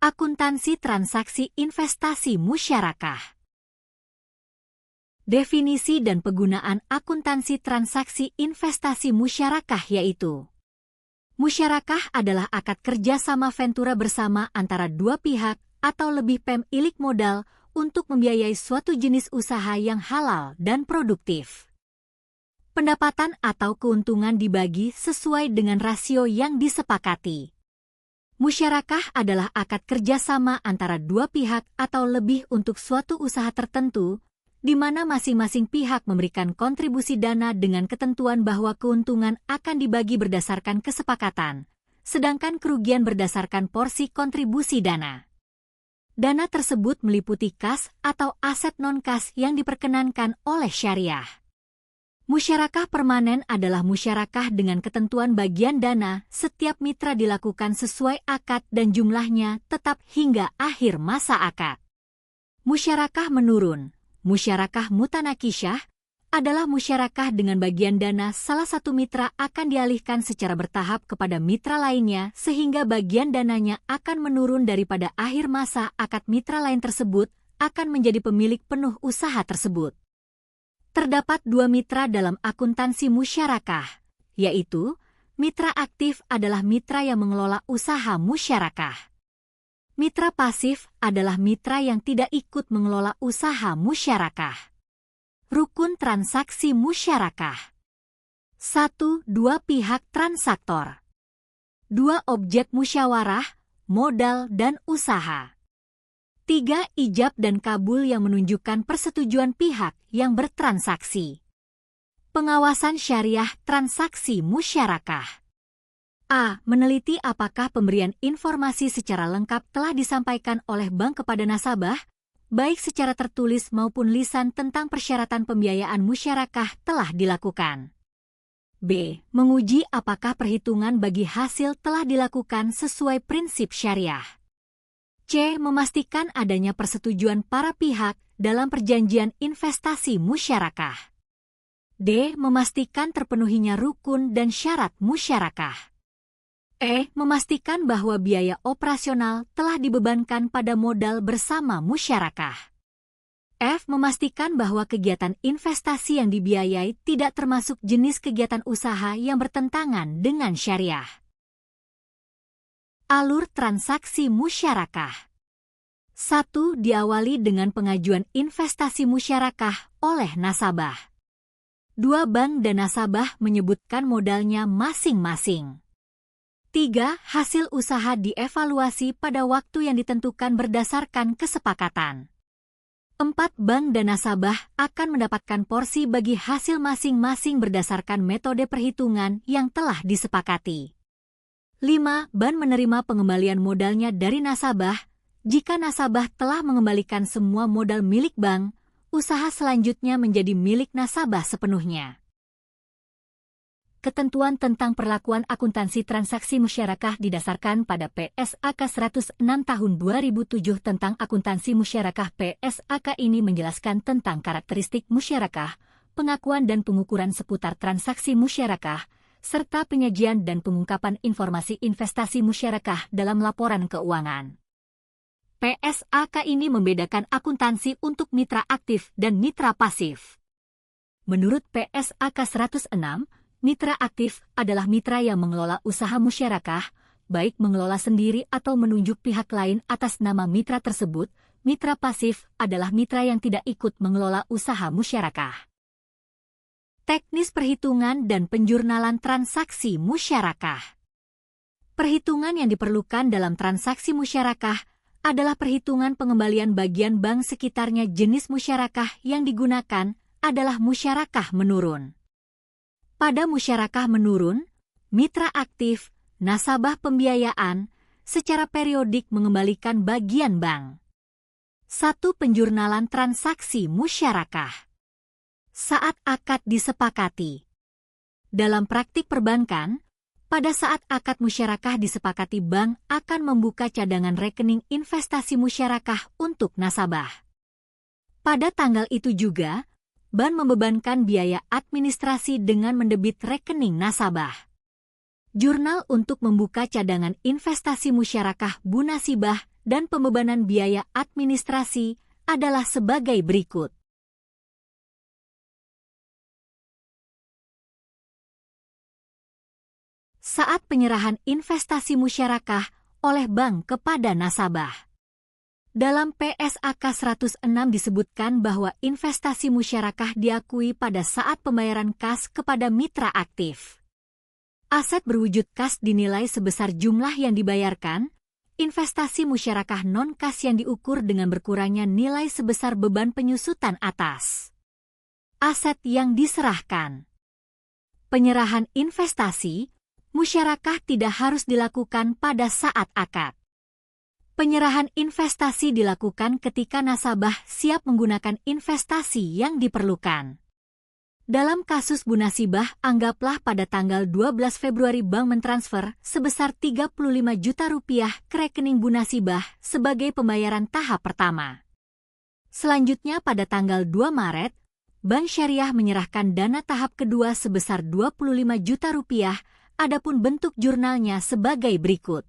Akuntansi transaksi investasi musyarakah. Definisi dan penggunaan akuntansi transaksi investasi musyarakah yaitu: musyarakah adalah akad kerjasama ventura bersama antara dua pihak atau lebih pemilik modal untuk membiayai suatu jenis usaha yang halal dan produktif. Pendapatan atau keuntungan dibagi sesuai dengan rasio yang disepakati. Musyarakah adalah akad kerjasama antara dua pihak atau lebih untuk suatu usaha tertentu, di mana masing-masing pihak memberikan kontribusi dana dengan ketentuan bahwa keuntungan akan dibagi berdasarkan kesepakatan, sedangkan kerugian berdasarkan porsi kontribusi dana. Dana tersebut meliputi kas atau aset non-kas yang diperkenankan oleh syariah. Musyarakah permanen adalah musyarakah dengan ketentuan bagian dana setiap mitra dilakukan sesuai akad dan jumlahnya tetap hingga akhir masa akad. Musyarakah menurun. Musyarakah mutanakisyah adalah musyarakah dengan bagian dana salah satu mitra akan dialihkan secara bertahap kepada mitra lainnya sehingga bagian dananya akan menurun daripada akhir masa akad mitra lain tersebut akan menjadi pemilik penuh usaha tersebut. Terdapat dua mitra dalam akuntansi musyarakah, yaitu mitra aktif adalah mitra yang mengelola usaha musyarakah. Mitra pasif adalah mitra yang tidak ikut mengelola usaha musyarakah. Rukun transaksi musyarakah. 1. Dua pihak transaktor. 2. Objek musyawarah, modal dan usaha. 3. Ijab dan kabul yang menunjukkan persetujuan pihak yang bertransaksi. Pengawasan syariah transaksi musyarakah. A. Meneliti apakah pemberian informasi secara lengkap telah disampaikan oleh bank kepada nasabah, baik secara tertulis maupun lisan tentang persyaratan pembiayaan musyarakah telah dilakukan. B. Menguji apakah perhitungan bagi hasil telah dilakukan sesuai prinsip syariah. C. Memastikan adanya persetujuan para pihak dalam perjanjian investasi musyarakah. D. Memastikan terpenuhinya rukun dan syarat musyarakah. E. Memastikan bahwa biaya operasional telah dibebankan pada modal bersama musyarakah. F. Memastikan bahwa kegiatan investasi yang dibiayai tidak termasuk jenis kegiatan usaha yang bertentangan dengan syariah. Alur transaksi musyarakah. 1. Diawali dengan pengajuan investasi musyarakah oleh nasabah. 2. Bank dan nasabah menyebutkan modalnya masing-masing. 3. Hasil usaha dievaluasi pada waktu yang ditentukan berdasarkan kesepakatan. 4. Bank dan nasabah akan mendapatkan porsi bagi hasil masing-masing berdasarkan metode perhitungan yang telah disepakati. 5. Bank menerima pengembalian modalnya dari nasabah. Jika nasabah telah mengembalikan semua modal milik bank, usaha selanjutnya menjadi milik nasabah sepenuhnya. Ketentuan tentang perlakuan akuntansi transaksi musyarakah didasarkan pada PSAK 106 tahun 2007 tentang akuntansi musyarakah. PSAK ini menjelaskan tentang karakteristik musyarakah, pengakuan dan pengukuran seputar transaksi musyarakah, serta penyajian dan pengungkapan informasi investasi musyarakah dalam laporan keuangan. PSAK ini membedakan akuntansi untuk mitra aktif dan mitra pasif. Menurut PSAK 106, mitra aktif adalah mitra yang mengelola usaha musyarakah, baik mengelola sendiri atau menunjuk pihak lain atas nama mitra tersebut. Mitra pasif adalah mitra yang tidak ikut mengelola usaha musyarakah. Teknis perhitungan dan penjurnalan transaksi musyarakah. Perhitungan yang diperlukan dalam transaksi musyarakah adalah perhitungan pengembalian bagian bank sekitarnya. Jenis musyarakah yang digunakan adalah musyarakah menurun. Pada musyarakah menurun, mitra aktif, nasabah pembiayaan, secara periodik mengembalikan bagian bank. 1. Penjurnalan transaksi musyarakah. Saat akad disepakati. Dalam praktik perbankan, pada saat akad musyarakah disepakati, bank akan membuka cadangan rekening investasi musyarakah untuk nasabah. Pada tanggal itu juga, bank membebankan biaya administrasi dengan mendebit rekening nasabah. Jurnal untuk membuka cadangan investasi musyarakah bunasibah dan pembebanan biaya administrasi adalah sebagai berikut. Saat penyerahan investasi musyarakah oleh bank kepada nasabah. Dalam PSAK 106 disebutkan bahwa investasi musyarakah diakui pada saat pembayaran kas kepada mitra aktif. Aset berwujud kas dinilai sebesar jumlah yang dibayarkan, investasi musyarakah non-kas yang diukur dengan berkurangnya nilai sebesar beban penyusutan atas aset yang diserahkan. Penyerahan investasi musyarakah tidak harus dilakukan pada saat akad. Penyerahan investasi dilakukan ketika nasabah siap menggunakan investasi yang diperlukan. Dalam kasus Bunasibah, anggaplah pada tanggal 12 Februari bank mentransfer sebesar Rp35 juta ke rekening Bunasibah sebagai pembayaran tahap pertama. Selanjutnya pada tanggal 2 Maret, Bank Syariah menyerahkan dana tahap kedua sebesar Rp25 juta, adapun bentuk jurnalnya sebagai berikut.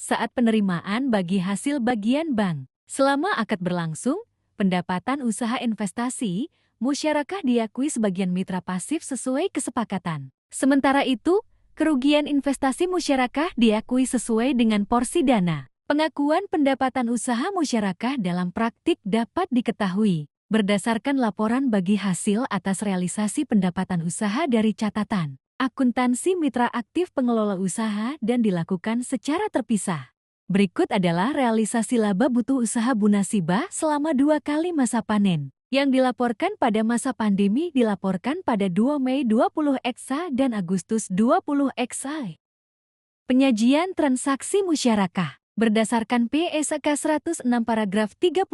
Saat penerimaan bagi hasil bagian bank. Selama akad berlangsung, pendapatan usaha investasi, musyarakah diakui sebagian mitra pasif sesuai kesepakatan. Sementara itu, kerugian investasi musyarakah diakui sesuai dengan porsi dana. Pengakuan pendapatan usaha musyarakah dalam praktik dapat diketahui berdasarkan laporan bagi hasil atas realisasi pendapatan usaha dari catatan akuntansi mitra aktif pengelola usaha dan dilakukan secara terpisah. Berikut adalah realisasi laba butuh usaha Bunasibah selama 2 kali masa panen. Yang dilaporkan pada masa pandemi dilaporkan pada 2 Mei 20 eksa dan Agustus 20 eksa. Penyajian transaksi musyarakah. Berdasarkan PSAK 106 paragraf 36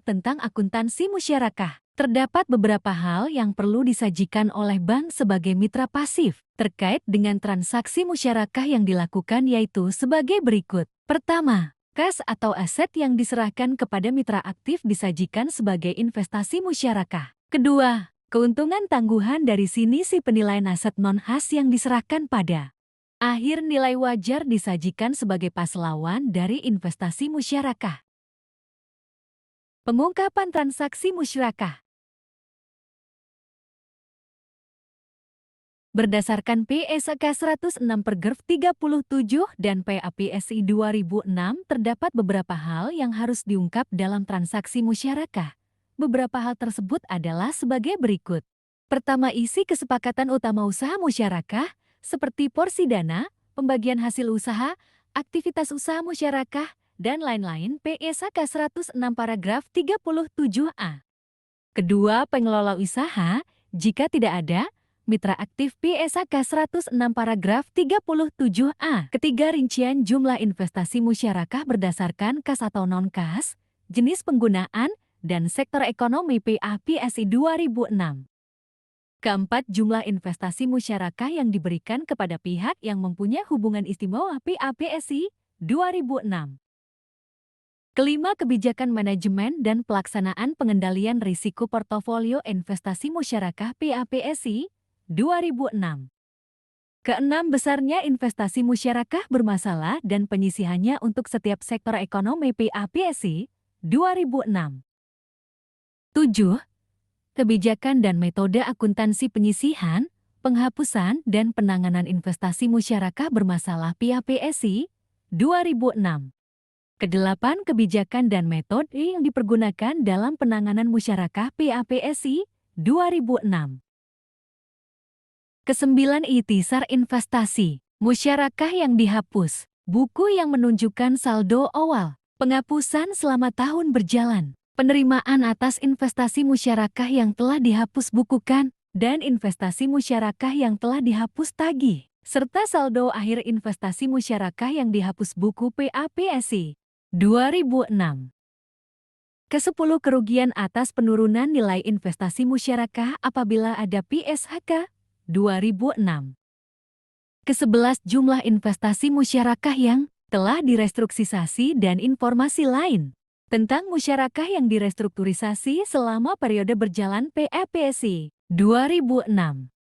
tentang akuntansi musyarakah, terdapat beberapa hal yang perlu disajikan oleh bank sebagai mitra pasif terkait dengan transaksi musyarakah yang dilakukan, yaitu sebagai berikut. Pertama, kas atau aset yang diserahkan kepada mitra aktif disajikan sebagai investasi musyarakah. Kedua, keuntungan tangguhan dari sini si penilaian aset non-khas yang diserahkan pada akhir nilai wajar disajikan sebagai paslawan dari investasi musyarakah. Pengungkapan transaksi musyarakah. Berdasarkan PSAK 106 paragraf 37 dan PAPSI 2006 terdapat beberapa hal yang harus diungkap dalam transaksi musyarakah. Beberapa hal tersebut adalah sebagai berikut. Pertama, isi kesepakatan utama usaha musyarakah, seperti porsi dana, pembagian hasil usaha, aktivitas usaha musyarakah, dan lain-lain PSAK 106 paragraf 37A. Kedua, pengelola usaha, jika tidak ada, mitra aktif PSAK 106 paragraf 37A. Ketiga, rincian jumlah investasi musyarakah berdasarkan kas atau non-kas, jenis penggunaan, dan sektor ekonomi PAPSI 2006. Keempat, jumlah investasi musyarakah yang diberikan kepada pihak yang mempunyai hubungan istimewa PAPSI 2006. Kelima, kebijakan manajemen dan pelaksanaan pengendalian risiko portofolio investasi musyarakah PAPSI 2006. Keenam, besarnya investasi musyarakah bermasalah dan penyisihannya untuk setiap sektor ekonomi PAPSI 2006. 7. Kebijakan dan metode akuntansi penyisihan, penghapusan, dan penanganan investasi musyarakah bermasalah PAPSI 2006. Kedelapan, kebijakan dan metode yang dipergunakan dalam penanganan musyarakah PAPSI 2006. Kesembilan, ikhtisar investasi musyarakah yang dihapus, buku yang menunjukkan saldo awal, penghapusan selama tahun berjalan, penerimaan atas investasi musyarakah yang telah dihapus bukukan, dan investasi musyarakah yang telah dihapus tagih, serta saldo akhir investasi musyarakah yang dihapus buku PAPSI 2006. Ke-10, kerugian atas penurunan nilai investasi musyarakah apabila ada PSHK 2006. Ke-11, jumlah investasi musyarakah yang telah direstrukturisasi dan informasi lain tentang musyarakah yang direstrukturisasi selama periode berjalan PAPSI 2006.